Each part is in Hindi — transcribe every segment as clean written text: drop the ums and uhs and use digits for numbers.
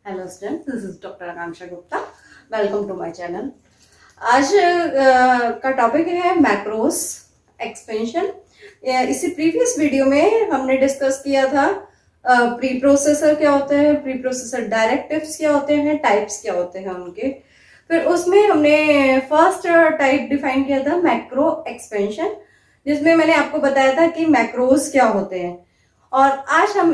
Hello student, this is doctor Akanksha Gupta. Welcome to my channel. आज का टॉपिक है मैक्रोस एक्सपेंशन। इसी प्रीवियस वीडियो में हमने डिस्कस किया था प्री प्रोसेसर क्या होते हैं, प्री प्रोसेसर डायरेक्टिव्स क्या होते हैं, टाइप्स क्या होते हैं उनके। फिर उसमें हमने फर्स्ट टाइप डिफाइन किया था मैक्रो एक्सपेंशन, जिसमें मैंने आपको बताया था कि मैक्रोस क्या होते हैं। और आज हम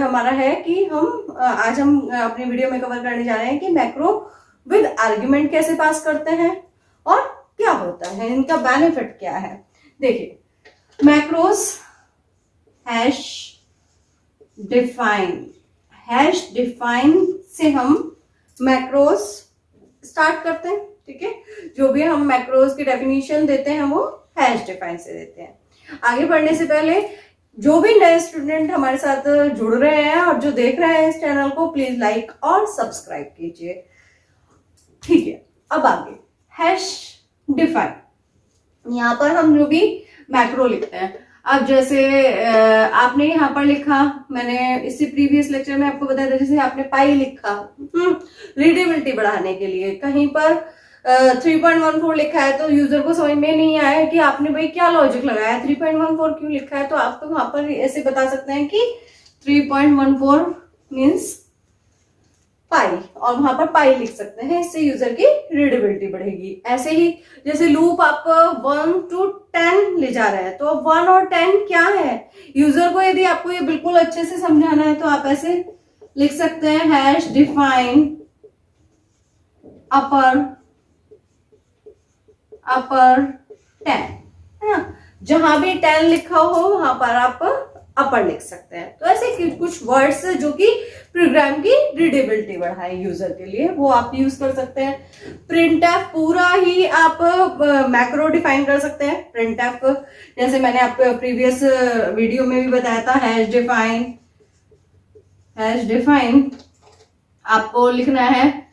हमारा है कि आज हम अपनी वीडियो में कवर करने जा रहे हैं कि मैक्रो विद आर्ग्यूमेंट कैसे पास करते हैं और क्या होता है, इनका बेनिफिट क्या है। देखिए, मैक्रोस हैश डिफाइन से हम मैक्रोस स्टार्ट करते हैं। ठीक है, जो भी हम मैक्रोस की डेफिनेशन देते हैं वो हैश डिफाइन से देते हैं। आगे बढ़ने से पहले जो भी नए स्टूडेंट हमारे साथ जुड़ रहे हैं और जो देख रहे हैं इस चैनल को, प्लीज लाइक और सब्सक्राइब कीजिए। ठीक है, अब आगे हैश डिफाइन। यहाँ पर हम जो भी मैक्रो लिखते हैं, अब जैसे आपने यहाँ पर लिखा, मैंने इससे प्रीवियस लेक्चर में आपको बताया था, जैसे आपने पाई लिखा रीडेबिलिटी बढ़ाने के लिए, कहीं पर 3.14 लिखा है तो यूजर को समझ में नहीं आया कि आपने भाई क्या लॉजिक लगाया, 3.14 क्यों लिखा है, तो आप तो वहां पर ऐसे बता सकते हैं कि 3.14 मीन्स पाई, और वहां पर पाई लिख सकते हैं, इससे यूजर की रीडेबिलिटी बढ़ेगी। ऐसे ही जैसे लूप आप 1 to 10 ले जा रहे हैं, तो 1 और 10 क्या है, यूजर को यदि आपको ये बिल्कुल अच्छे से समझाना है तो आप ऐसे लिख सकते हैं हैश डिफाइन अपर 10 है ना। जहां भी 10 लिखा हो वहां पर आप अपर लिख सकते हैं। तो ऐसे कुछ वर्ड्स जो कि प्रोग्राम की रीडेबिलिटी बढ़ाए यूजर के लिए, वो आप यूज कर सकते हैं। प्रिंटएफ पूरा ही आप मैक्रो डिफाइन कर सकते हैं। प्रिंटएफ जैसे मैंने आपको प्रीवियस वीडियो में भी बताया था, हैश डिफाइन आपको लिखना है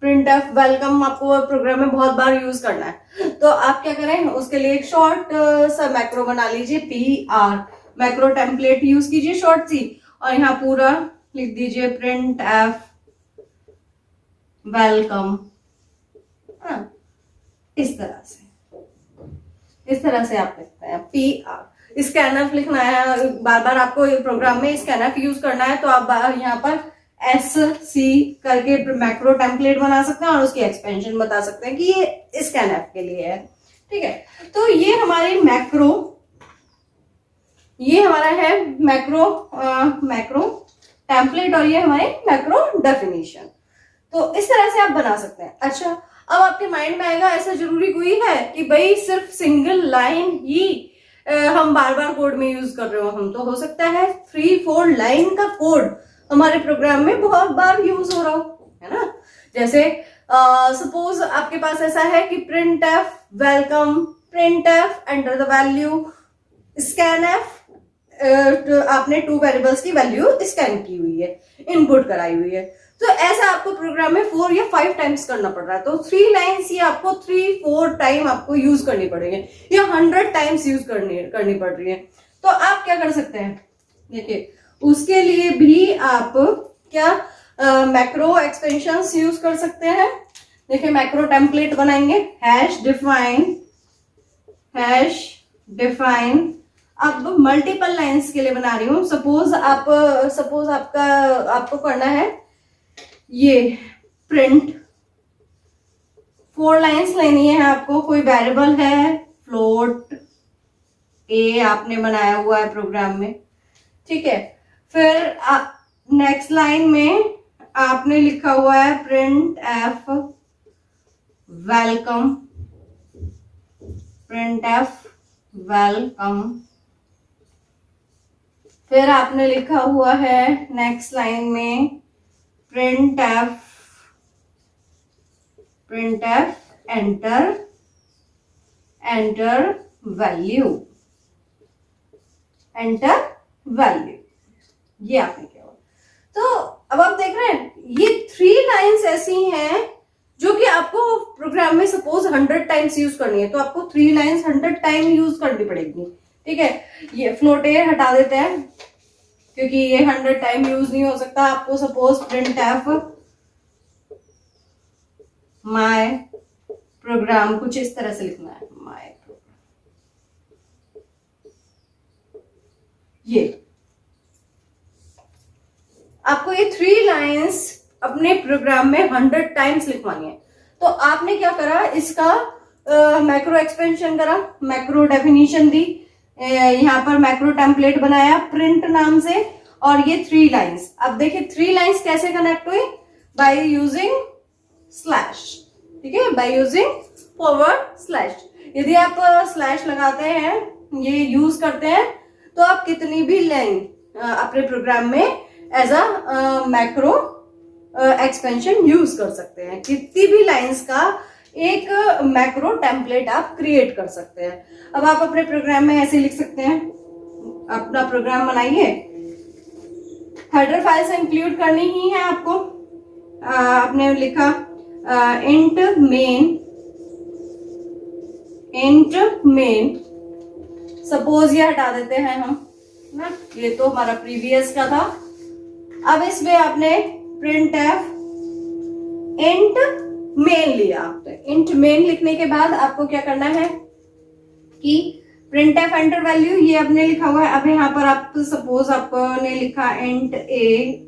प्रिंटएफ वेलकम, आपको प्रोग्राम में बहुत बार यूज करना है। तो आप क्या करें, उसके लिए एक शॉर्ट सा मैक्रो बना लीजिए, PR मैक्रो टेम्पलेट यूज कीजिए शॉर्ट सी, और यहाँ पूरा लिख दीजिए प्रिंटएफ वेलकम। इस तरह से आप लिखते हैं PR। स्कैनफ लिखना है, बार बार आपको प्रोग्राम में स्कैनफ यूज करना है, तो आप यहाँ पर SC करके मैक्रो टेम्पलेट बना सकते हैं और उसकी एक्सपेंशन बता सकते हैं कि ये स्कैनएफ के लिए है। ठीक है, तो ये हमारी ये हमारा है मैक्रो टेम्पलेट, और ये हमारे मैक्रो डेफिनेशन। तो इस तरह से आप बना सकते हैं। अच्छा, अब आपके माइंड में आएगा ऐसा जरूरी कोई है कि भाई सिर्फ सिंगल लाइन ही हम बार बार कोड में यूज कर रहे हो, हम तो हो सकता है 3-4 लाइन का कोड हमारे प्रोग्राम में बहुत बार यूज हो रहा हो, है ना। जैसे सपोज आपके पास ऐसा है कि printf welcome, printf enter the value, scanf आपने 2 वेरिएबल्स की वैल्यू स्कैन की हुई है, इनपुट कराई हुई है। तो ऐसा आपको प्रोग्राम में 4 या 5 टाइम्स करना पड़ रहा है, तो 3 लाइन्स ही आपको 3-4 टाइम आपको यूज करनी पड़ेगी, या 100 टाइम्स यूज करनी पड़ रही है। तो आप क्या कर सकते हैं, देखिए उसके लिए भी आप क्या मैक्रो एक्सपेंशंस यूज कर सकते हैं। देखिए, मैक्रो टेम्पलेट बनाएंगे, हैश डिफाइन। अब मल्टीपल लाइंस के लिए बना रही हूं। सपोज आपको करना है ये प्रिंट, 4 लाइंस लेनी है आपको, कोई वेरिएबल है फ्लोट A आपने बनाया हुआ है प्रोग्राम में। ठीक है, फिर नेक्स्ट लाइन में आपने लिखा हुआ है प्रिंटएफ वेलकम। फिर आपने लिखा हुआ है नेक्स्ट लाइन में प्रिंटएफ एंटर वैल्यू। ये आपने किया हुआ। तो अब आप देख रहे हैं ये 3 लाइंस ऐसी हैं जो कि आपको प्रोग्राम में सपोज 100 टाइम्स यूज करनी है, तो आपको 3 लाइंस 100 टाइम यूज करनी पड़ेगी। ठीक है, ये फ्लोट ए हटा देते हैं, क्योंकि ये 100 टाइम यूज नहीं हो सकता। आपको suppose printf my program कुछ इस तरह से लिखना है, माय प्रोग्राम, ये आपको ये 3 लाइंस अपने प्रोग्राम में 100 टाइम्स लिखवानी है। तो आपने क्या करा, इसका मैक्रो एक्सपेंशन करा, मैक्रो डेफिनेशन दी, यहाँ पर मैक्रो टेम्पलेट बनाया प्रिंट नाम से, और ये 3 लाइंस। अब देखिए 3 लाइंस कैसे कनेक्ट हुई, बाय यूजिंग स्लैश, ठीक है, बाय यूजिंग फॉरवर्ड स्लैश। यदि आप स्लैश लगाते हैं, ये यूज करते हैं, तो आप कितनी भी लाइन अपने प्रोग्राम में as a macro expansion use कर सकते हैं। कितनी भी लाइंस का एक मैक्रो टेम्पलेट आप क्रिएट कर सकते हैं। अब आप अपने प्रोग्राम में ऐसे लिख सकते हैं, अपना प्रोग्राम बनाइए, हेडर फाइल्स इंक्लूड करनी ही है आपको। आपने लिखा इंट मेन, सपोज ये हटा देते हैं हम ना, ये तो हमारा प्रीवियस का था। अब इसमें आपने प्रिंट एफ इंट मेन लिया। तो इंट मेन लिखने के बाद आपको क्या करना है कि प्रिंट एफ एंटर वैल्यू ये आपने लिखा हुआ है। अब यहाँ पर आप सपोज आपने लिखा इंट ए,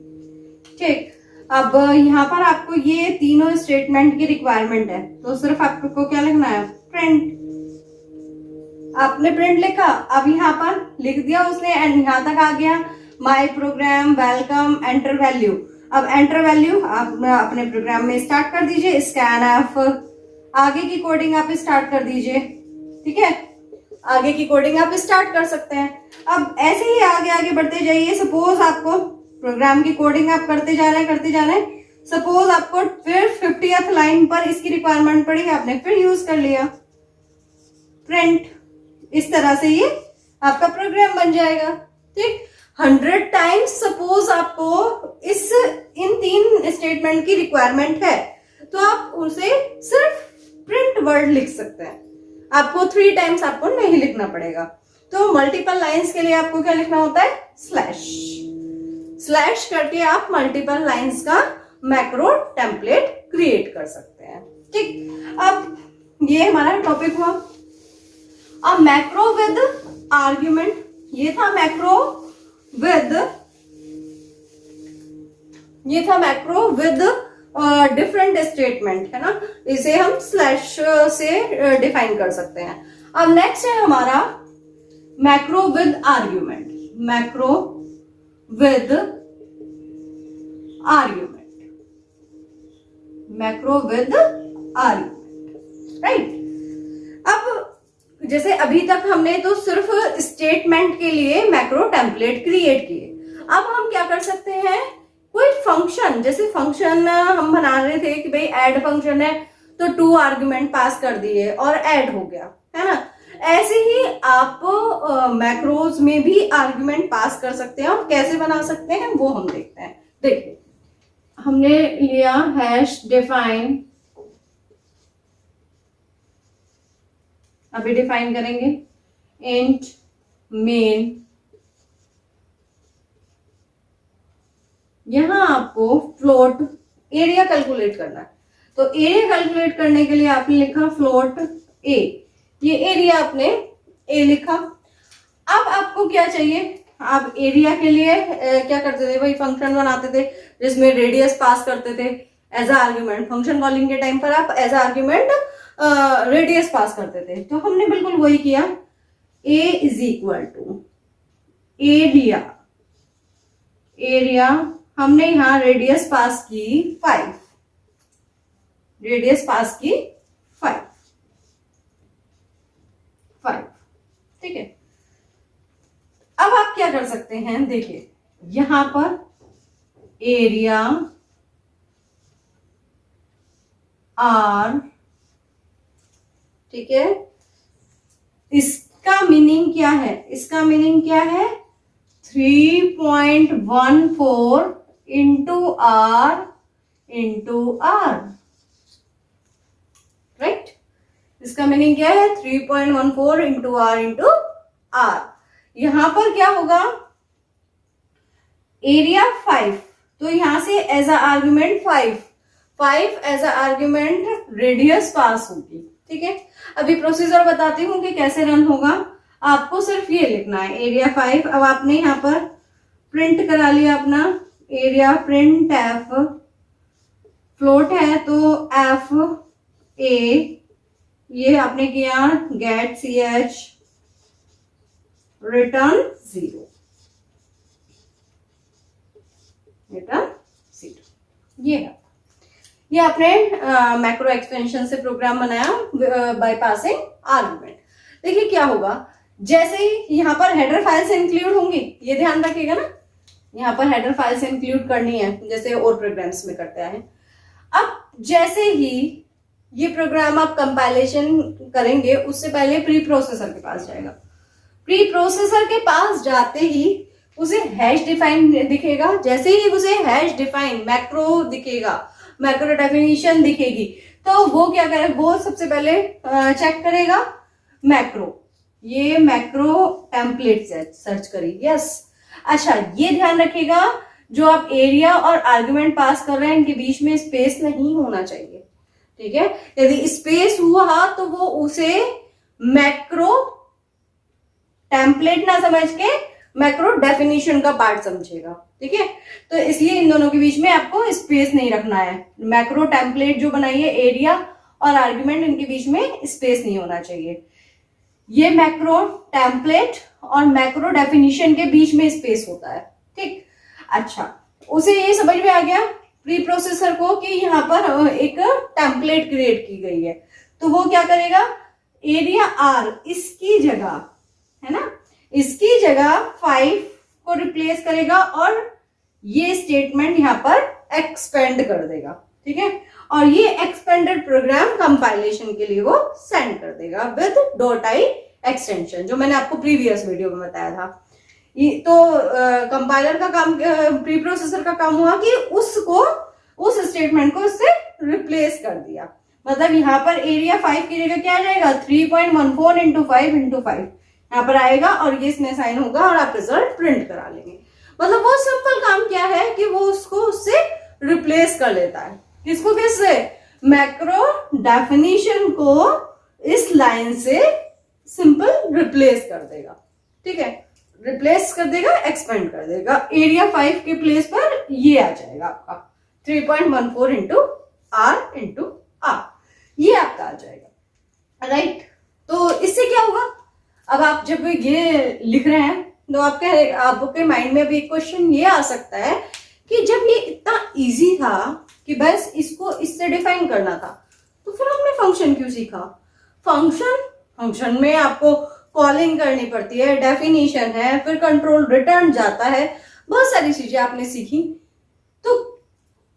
ठीक। अब यहाँ पर आपको ये तीनों स्टेटमेंट की रिक्वायरमेंट है, तो सिर्फ आपको क्या लिखना है, प्रिंट। आपने प्रिंट लिखा, अब यहाँ पर लिख दिया उसने, एंड यहाँ तक आ गया my program welcome enter value. अब एंटर वैल्यू आप अपने प्रोग्राम में स्टार्ट कर दीजिए, स्कैन एफ, आगे की कोडिंग आप स्टार्ट कर दीजिए, ठीक है, आगे की कोडिंग आप स्टार्ट कर सकते हैं। अब ऐसे ही आगे आगे बढ़ते जाइए। सपोज आपको प्रोग्राम की कोडिंग आप करते जा रहे हैं, सपोज आपको फिर 50th लाइन पर इसकी रिक्वायरमेंट पड़ी, आपने फिर यूज कर लिया प्रिंट। इस तरह से ये आपका प्रोग्राम बन जाएगा, ठीक। 100 टाइम्स सपोज आपको इन 3 स्टेटमेंट की रिक्वायरमेंट है, तो आप उसे सिर्फ प्रिंट वर्ड लिख सकते हैं। आपको 3 टाइम्स आपको नहीं लिखना पड़ेगा। तो मल्टीपल लाइंस के लिए आपको क्या लिखना होता है, स्लैश करके आप मल्टीपल लाइंस का मैक्रो टेम्पलेट क्रिएट कर सकते हैं, ठीक। अब ये हमारा टॉपिक हुआ। अब मैक्रो विद आर्ग्यूमेंट, ये था मैक्रो विद डिफरेंट स्टेटमेंट, है ना, इसे हम स्लैश से डिफाइन कर सकते हैं। अब नेक्स्ट है हमारा macro with argument, macro with argument, right. अब जैसे अभी तक हमने तो सिर्फ स्टेटमेंट के लिए मैक्रो टेम्पलेट क्रिएट किए। अब हम क्या कर सकते हैं, कोई फंक्शन, जैसे फंक्शन हम बना रहे थे कि भाई ऐड फंक्शन है, तो 2 आर्गुमेंट पास कर दिए और ऐड हो गया, है ना। ऐसे ही आप मैक्रोज में भी आर्गुमेंट पास कर सकते हैं, और कैसे बना सकते हैं वो हम देखते हैं। देखिए हमने लिया हैश डिफाइन, अभी डिफाइन करेंगे इंट मेन। यहां आपको फ्लोट एरिया कैलकुलेट करना है, तो एरिया कैलकुलेट करने के लिए आपने लिखा फ्लोट ए, ये एरिया आपने ए लिखा। अब आपको क्या चाहिए, आप एरिया के लिए क्या करते थे, वही फंक्शन बनाते थे जिसमें रेडियस पास करते थे as a argument. Function calling के टाइम पर आप as a argument radius pass करते थे, तो हमने बिल्कुल वही किया, a is equal to area हमने यहां रेडियस पास की 5, ठीक है। अब आप क्या कर सकते हैं, देखिए यहां पर एरिया आर, ठीक है, इसका मीनिंग क्या है, 3.14 इंटू आर, राइट। इसका मीनिंग क्या है, 3.14 इंटू आर। यहां पर क्या होगा, एरिया 5, तो यहां से as a argument 5 as a argument radius pass होगी। ठीक है, अभी प्रोसीजर बताती हूँ कि कैसे रन होगा। आपको सिर्फ ये लिखना है एरिया 5। अब आपने यहाँ पर प्रिंट करा लिया अपना एरिया, प्रिंट एफ, फ्लोट है तो एफ ए, ये आपने किया गेट सी एच, रिटर्न 0, रिटर्न 0। ये है, ये आपने मैक्रो एक्सटेंशन से प्रोग्राम बनाया बाय पासिंग आर्गुमेंट। देखिए क्या होगा, जैसे ही यहाँ पर हेडर फाइल्स इंक्लूड होंगी, ये ध्यान रखिएगा ना, यहाँ पर हेडर फाइल्स इंक्लूड करनी है जैसे और प्रोग्राम्स में करते हैं। अब जैसे ही ये प्रोग्राम आप कंपाइलेशन करेंगे, उससे पहले प्री प्रोसेसर के पास जाएगा। प्री प्रोसेसर के पास जाते ही उसे हैश डिफाइन दिखेगा। जैसे ही उसे हैश डिफाइन मैक्रो दिखेगा, मैक्रो डेफिनेशन दिखेगी, तो वो क्या करे, वो सबसे पहले चेक करेगा मैक्रो, ये मैक्रो टेम्पलेट सर्च करेगी। यस, अच्छा ये ध्यान रखिएगा, जो आप एरिया और आर्गुमेंट पास कर रहे हैं इनके बीच में स्पेस नहीं होना चाहिए। ठीक है, यदि स्पेस हुआ तो वो उसे मैक्रो टेम्पलेट ना समझ के मैक्रो डेफिनेशन का पार्ट समझेगा। ठीक है, तो इसलिए इन दोनों के बीच में आपको स्पेस नहीं रखना है। मैक्रो टेम्पलेट जो बनाइए, एरिया और आर्गुमेंट, इनके बीच में स्पेस नहीं होना चाहिए। ये मैक्रो टेम्पलेट और मैक्रो डेफिनेशन के बीच में स्पेस होता है। ठीक, अच्छा उसे ये समझ में आ गया प्री प्रोसेसर को कि यहाँ पर एक टेम्पलेट क्रिएट की गई है, तो वो क्या करेगा, एरिया आर इसकी जगह, है ना, इसकी जगह 5 को रिप्लेस करेगा और ये स्टेटमेंट यहाँ पर एक्सपेंड कर देगा। ठीक है, और ये एक्सपेंडेड प्रोग्राम कंपाइलेशन के लिए वो सेंड कर देगा विद .i एक्सटेंशन, जो मैंने आपको प्रीवियस वीडियो में बताया था। तो कंपाइलर का काम, प्री प्रोसेसर का काम हुआ कि उसको, उस स्टेटमेंट को उससे रिप्लेस कर दिया। मतलब यहाँ पर एरिया 5 की जगह क्या आ जाएगा, 3.14 इंटू 5 इंटू 5 यहाँ पर आएगा और ये इसमें साइन होगा और आप रिजल्ट प्रिंट करा लेंगे। मतलब वो सिंपल काम क्या है कि वो उसको उससे रिप्लेस कर लेता है। किसको, किससे, मैक्रो डेफिनेशन को इस लाइन से सिंपल रिप्लेस कर देगा। ठीक है, रिप्लेस कर देगा, एक्सपेंड कर देगा। एरिया 5 के प्लेस पर ये आ जाएगा आपका 3.14 इंटू आर इंटू आर, ये आपका आ जाएगा। राइट, तो इससे क्या होगा, अब आप जब ये लिख रहे हैं तो आपके माइंड में भी एक क्वेश्चन ये आ सकता है कि जब ये इतना इजी था कि बस इसको इससे डिफाइन करना था, तो फिर हमने फंक्शन क्यों सीखा। फंक्शन में आपको कॉलिंग करनी पड़ती है, डेफिनेशन है, फिर कंट्रोल रिटर्न जाता है, बहुत सारी चीजें आपने सीखी। तो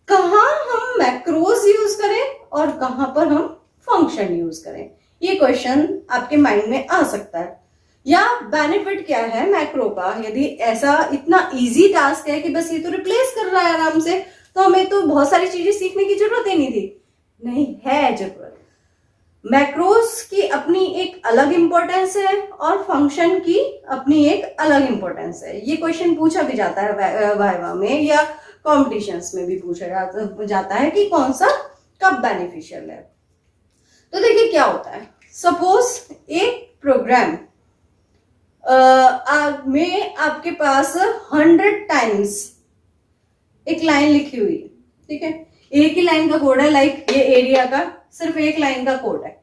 कहाँ हम मैक्रोज यूज करें और कहाँ पर हम फंक्शन यूज करें, ये क्वेश्चन आपके माइंड में आ सकता है। या बेनिफिट क्या है मैक्रो का, यदि ऐसा इतना इजी टास्क है कि बस ये तो रिप्लेस कर रहा है आराम से, तो हमें तो बहुत सारी चीजें सीखने की जरूरत ही नहीं थी। नहीं है जरूरत। मैक्रोस की अपनी एक अलग इंपॉर्टेंस है और फंक्शन की अपनी एक अलग इंपॉर्टेंस है। ये क्वेश्चन पूछा भी जाता है वाइवा में या कॉम्पिटिशन्स में भी पूछा जाता है कि कौन सा कब बेनिफिशियल है। तो देखिए क्या होता है, सपोज एक प्रोग्राम में आपके पास 100 टाइम्स एक लाइन लिखी हुई है। ठीक है, एक ही लाइन का कोड है, लाइक ये एरिया का सिर्फ एक लाइन का कोड है।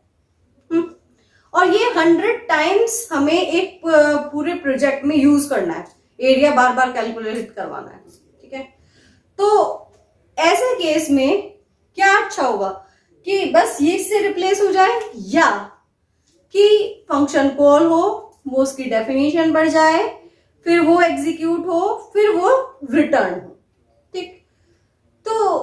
और ये 100 टाइम्स हमें एक पूरे प्रोजेक्ट में यूज करना है, एरिया बार बार कैलकुलेट करवाना है। ठीक है, तो ऐसे केस में क्या अच्छा होगा कि बस ये इससे रिप्लेस हो जाए, या कि फंक्शन कॉल हो, वो उसकी डेफिनेशन बढ़ जाए, फिर वो एग्जीक्यूट हो, फिर वो रिटर्न हो। ठीक, तो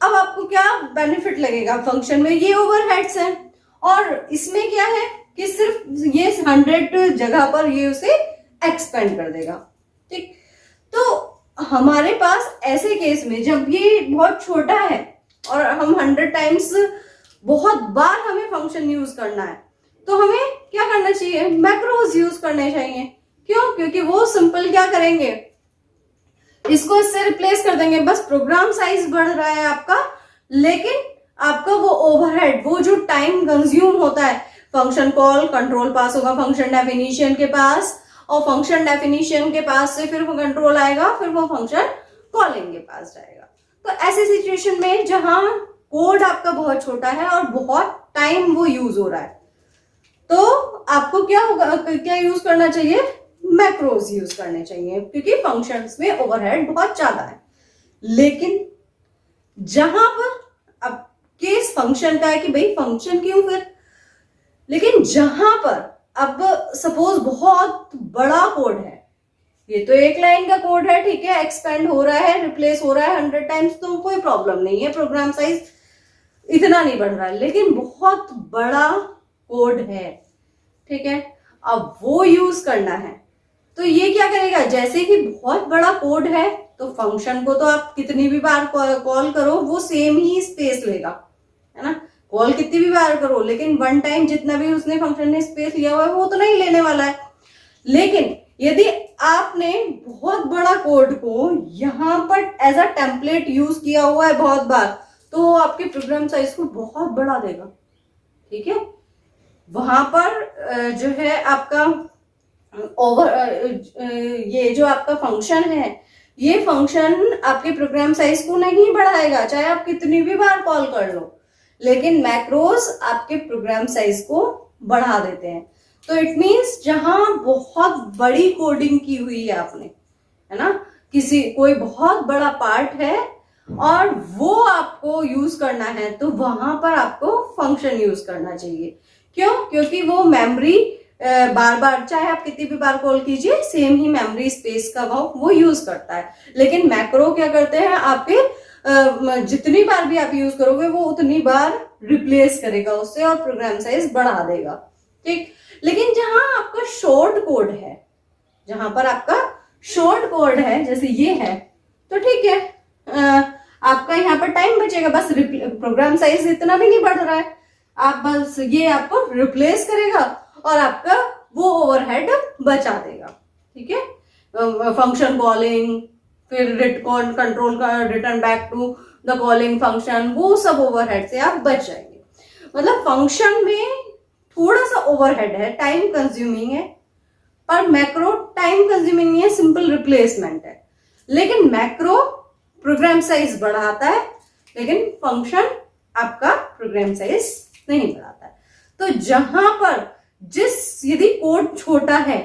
अब आपको क्या बेनिफिट लगेगा फंक्शन में, ये ओवरहेड्स हैं और इसमें क्या है कि सिर्फ ये 100 जगह पर ये उसे एक्सपेंड कर देगा। ठीक, तो हमारे पास ऐसे केस में जब ये बहुत छोटा है और हम 100 टाइम्स बहुत बार हमें फंक्शन यूज करना है, तो हमें क्या करना चाहिए, मैक्रोज यूज करने चाहिए। क्यों, क्योंकि वो सिंपल क्या करेंगे, इसको इससे रिप्लेस कर देंगे, बस प्रोग्राम साइज बढ़ रहा है आपका, लेकिन आपका वो ओवरहेड, वो जो टाइम कंज्यूम होता है, फंक्शन कॉल, कंट्रोल पास होगा फंक्शन डेफिनेशन के पास, और फंक्शन डेफिनेशन के पास से फिर वो कंट्रोल आएगा, फिर वो फंक्शन कॉलिंग के पास जाएगा। तो ऐसी सिचुएशन में जहां कोड आपका बहुत छोटा है और बहुत टाइम वो यूज हो रहा है, तो आपको क्या होगा, क्या यूज करना चाहिए, मैक्रोज यूज करने चाहिए, क्योंकि फंक्शंस में ओवरहेड बहुत ज्यादा है। लेकिन जहां पर अब केस फंक्शन का है कि भाई फंक्शन क्यों फिर, लेकिन जहां पर अब सपोज बहुत बड़ा कोड है, ये तो एक लाइन का कोड है, ठीक है, एक्सपेंड हो रहा है, रिप्लेस हो रहा है 100 टाइम्स, तो कोई प्रॉब्लम नहीं है, प्रोग्राम साइज इतना नहीं बढ़ रहा है। लेकिन बहुत बड़ा कोड है, ठीक है, अब वो यूज करना है, तो ये क्या करेगा, जैसे कि बहुत बड़ा कोड है तो फंक्शन को तो आप कितनी भी बार कॉल करो वो सेम ही स्पेस लेगा, है ना, कॉल कितनी भी बार करो, लेकिन वन टाइम जितना भी उसने फंक्शन ने स्पेस लिया हुआ है वो तो नहीं लेने वाला है। लेकिन यदि आपने बहुत बड़ा कोड को यहां पर एज अ टेम्पलेट यूज किया हुआ है बहुत बार, तो वो आपके प्रोग्राम साइज को बहुत बढ़ा देगा, ठीक है। वहां पर जो है आपका ये जो आपका फंक्शन है, ये फंक्शन आपके प्रोग्राम साइज को नहीं बढ़ाएगा, चाहे आप कितनी भी बार कॉल कर लो, लेकिन मैक्रोस आपके प्रोग्राम साइज को बढ़ा देते हैं। तो इट मीन्स जहां बहुत बड़ी कोडिंग की हुई है आपने, है ना, कोई बहुत बड़ा पार्ट है और वो आपको यूज करना है, तो वहां पर आपको फंक्शन यूज करना चाहिए। क्यों? क्योंकि वो मेमोरी बार बार, चाहे आप कितनी भी बार कॉल कीजिए, सेम ही मेमोरी स्पेस का वो यूज करता है। लेकिन मैक्रो क्या करते हैं, आपके जितनी बार भी आप यूज करोगे वो उतनी बार रिप्लेस करेगा उससे और प्रोग्राम साइज बढ़ा देगा, ठीक। लेकिन जहां आपका शॉर्ट कोड है, जहां पर आपका शॉर्ट कोड है, जैसे ये है, तो ठीक है, आपका यहाँ पर टाइम बचेगा, बस प्रोग्राम साइज इतना भी नहीं बढ़ रहा है, आप बस ये आपको रिप्लेस करेगा और आपका वो ओवरहेड बचा देगा, ठीक है। फंक्शन कॉलिंग, फिर कंट्रोल का return back to the calling function, वो सब ओवरहेड से आप बच जाएंगे। मतलब फंक्शन में थोड़ा सा ओवरहेड है, टाइम कंज्यूमिंग है, पर मैक्रो टाइम कंज्यूमिंग नहीं है, सिंपल रिप्लेसमेंट है। लेकिन मैक्रो प्रोग्राम साइज बढ़ाता है, लेकिन फंक्शन आपका प्रोग्राम साइज नहीं बढ़ाता है। तो जहां पर यदि कोड छोटा है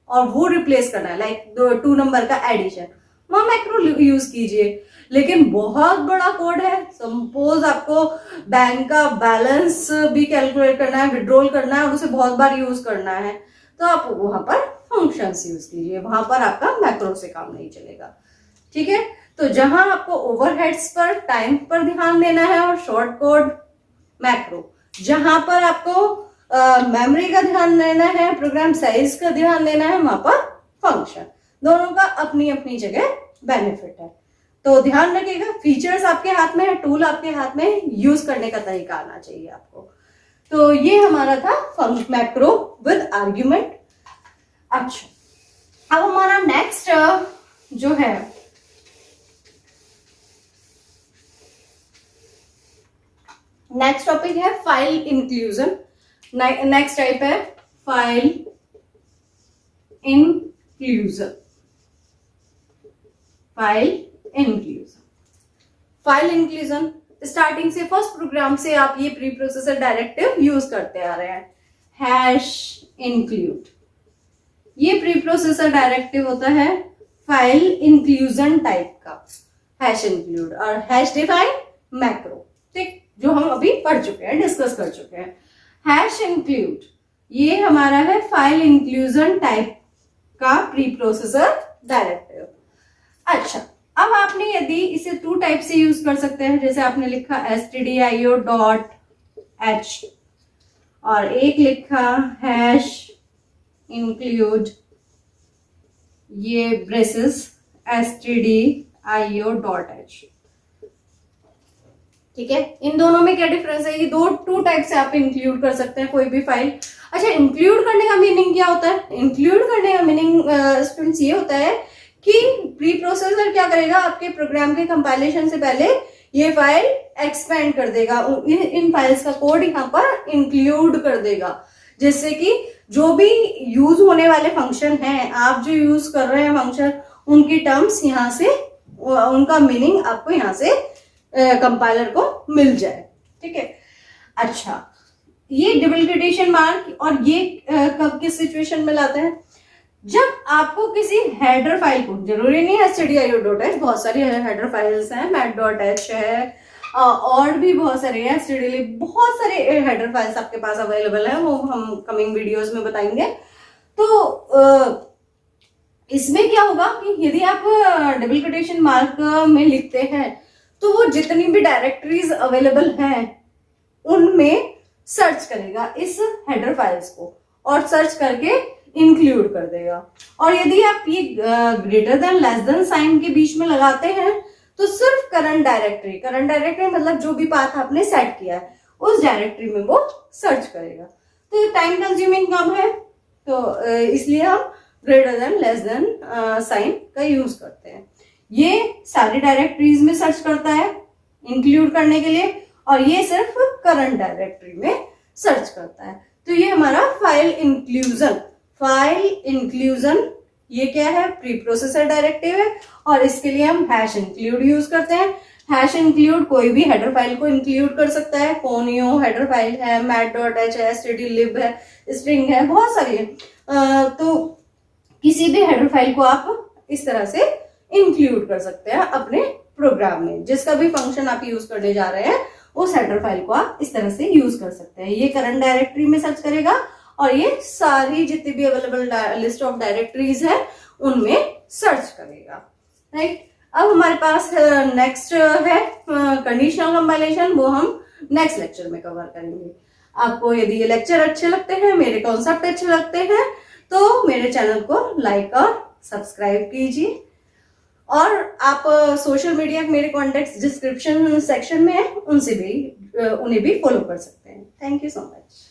और वो रिप्लेस करना है, लाइक 2 नंबर का एडिशन, वहां मैक्रो यूज कीजिए। लेकिन बहुत बड़ा कोड है, सपोज आपको बैंक का बैलेंस भी कैलकुलेट करना है, विड्रॉल करना है और उसे बहुत बार यूज करना है, तो आप वहां पर फंक्शंस यूज कीजिए, वहां पर आपका मैक्रो से काम नहीं चलेगा, ठीक है। तो जहां आपको ओवरहेड्स पर, टाइम पर ध्यान देना है और शॉर्ट कोड मैक्रो, जहां पर आपको मेमोरी का ध्यान देना है, प्रोग्राम साइज का ध्यान देना है, वहां पर फंक्शन। दोनों का अपनी अपनी जगह बेनिफिट है, तो ध्यान रखिएगा। फीचर्स आपके हाथ में है, टूल आपके हाथ में, यूज करने का तरीका आना चाहिए आपको। तो ये हमारा था मैक्रो विद आर्ग्यूमेंट। अच्छा, अब हमारा नेक्स्ट जो है नेक्स्ट टॉपिक है फाइल इंक्लूजन। नेक्स्ट टाइप है file inclusion. File inclusion, file inclusion starting से, फर्स्ट प्रोग्राम से आप ये प्री प्रोसेसर डायरेक्टिव यूज करते आ रहे हैं, हैश इंक्लूड। ये प्री प्रोसेसर डायरेक्टिव होता है फाइल इंक्लूजन टाइप का, हैश इंक्लूड और हैश डिफाइन मैक्रो, ठीक, जो हम अभी पढ़ चुके हैं, डिस्कस कर चुके हैं। हैश इंक्लूड ये हमारा है फाइल इंक्लूजन टाइप का प्री प्रोसेसर डायरेक्टिव। अच्छा, अब आपने यदि इसे 2 टाइप से यूज कर सकते हैं, जैसे आपने लिखा stdio.h और एक लिखा हैश इंक्लूड, ये ब्रेसेस stdio.h, ठीक है। इन दोनों में क्या डिफरेंस है? ये 2 टाइप से आप इंक्लूड कर सकते हैं कोई भी फाइल। अच्छा, इंक्लूड करने का मीनिंग क्या होता है? इंक्लूड करने का मीनिंग स्टूडेंट्स ये होता है कि प्री प्रोसेसर क्या करेगा, आपके प्रोग्राम के कंपाइलेशन से पहले ये फाइल एक्सपेंड कर देगा, इन फाइल्स का कोड यहाँ पर इंक्लूड कर देगा, जिससे कि जो भी यूज होने वाले फंक्शन हैं, आप जो यूज कर रहे हैं फंक्शन, उनकी टर्म्स यहाँ से, उनका मीनिंग आपको यहाँ से कंपाइलर को मिल जाए। ठीक है। अच्छा, ये डुप्लीकेशन मार्क और ये कब किस सिचुएशन में लाते हैं, जब आपको किसी हेडर फाइल को, जरूरी नहीं है stdio.h, बहुत सारी हेडर फाइल्स हैं, mat.h है और भी बहुत सारे हैं, stdlib, बहुत सारे हेडर फाइल्स आपके पास अवेलेबल है, वो हम कमिंग वीडियोस में बताएंगे। तो इसमें क्या होगा कि यदि आप डबल कोटेशन मार्क में लिखते हैं तो वो जितनी भी डायरेक्टरीज अवेलेबल हैं उनमें सर्च करेगा इस हेडर फाइल्स को और सर्च करके इंक्लूड कर देगा। और यदि आप ये greater than less than sign के बीच में लगाते हैं तो सिर्फ करंट डायरेक्टरी मतलब जो भी पाथ आपने सेट किया है उस डायरेक्टरी में वो सर्च करेगा। तो ये टाइम कंज्यूमिंग कम है, तो इसलिए हम greater than less than sign का यूज करते हैं। ये सारी डायरेक्टरीज में सर्च करता है इंक्लूड करने के लिए, और ये सिर्फ करंट डायरेक्टरी में सर्च करता है। तो ये हमारा फाइल इंक्लूजन ये क्या है, प्री प्रोसेसर डायरेक्टिव है, और इसके लिए हम हैश इंक्लूड यूज करते हैं। हैश इंक्लूड कोई भी हेडर फाइल को इंक्लूड कर सकता है, फोनियो हेडर फाइल है, mat.h है, stdlib है, स्ट्रिंग है, बहुत सारी है। तो किसी भी हेडर फाइल को आप इस तरह से इंक्लूड कर सकते हैं अपने प्रोग्राम में, जिसका भी फंक्शन आप यूज करने जा रहे हैं उस हेडर फाइल को आप इस तरह से यूज कर सकते हैं। ये करंट डायरेक्टरी में सर्च करेगा और ये सारी जितनी भी अवेलेबल लिस्ट ऑफ डायरेक्टरीज है उनमें सर्च करेगा। राइट। अब हमारे पास नेक्स्ट है कंडीशनल कंपाइलेशन, वो हम नेक्स्ट लेक्चर में कवर करेंगे। आपको यदि ये लेक्चर अच्छे लगते हैं, मेरे कॉन्सेप्ट अच्छे लगते हैं, तो मेरे चैनल को लाइक और सब्सक्राइब कीजिए, और आप सोशल मीडिया मेरे कॉन्टेक्ट डिस्क्रिप्शन सेक्शन में है, उन्हें भी फॉलो कर सकते हैं। Thank you so much.